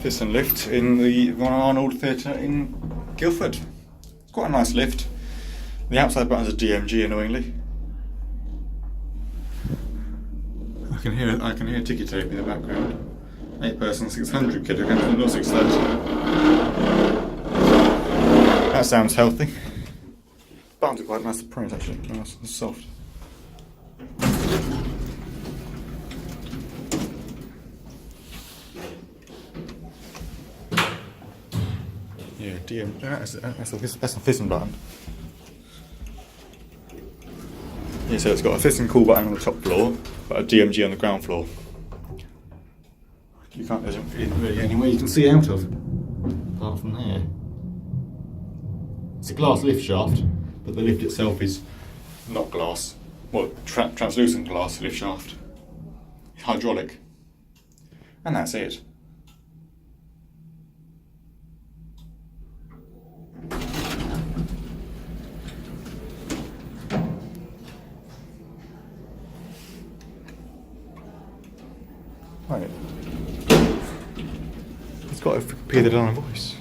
Thyssen lift in the Yvonne Arnaud Theatre in Guildford. It's quite a nice lift. The outside buttons are DMG, annoyingly. I can hear ticky tape in the background. 8 person, 600 kilograms, not 630. That sounds healthy. Buttons are quite nice to print, actually. Nice and soft. Yeah, that's a Thyssen button. Yeah, so it's got a Thyssen call button on the top floor, but a DMG on the ground floor. There isn't really anywhere you can see out of, apart from there. It's a glass lift shaft, but the lift itself is not glass. Well, translucent glass lift shaft. It's hydraulic. And that's it. Right. It's got to appear the darn voice.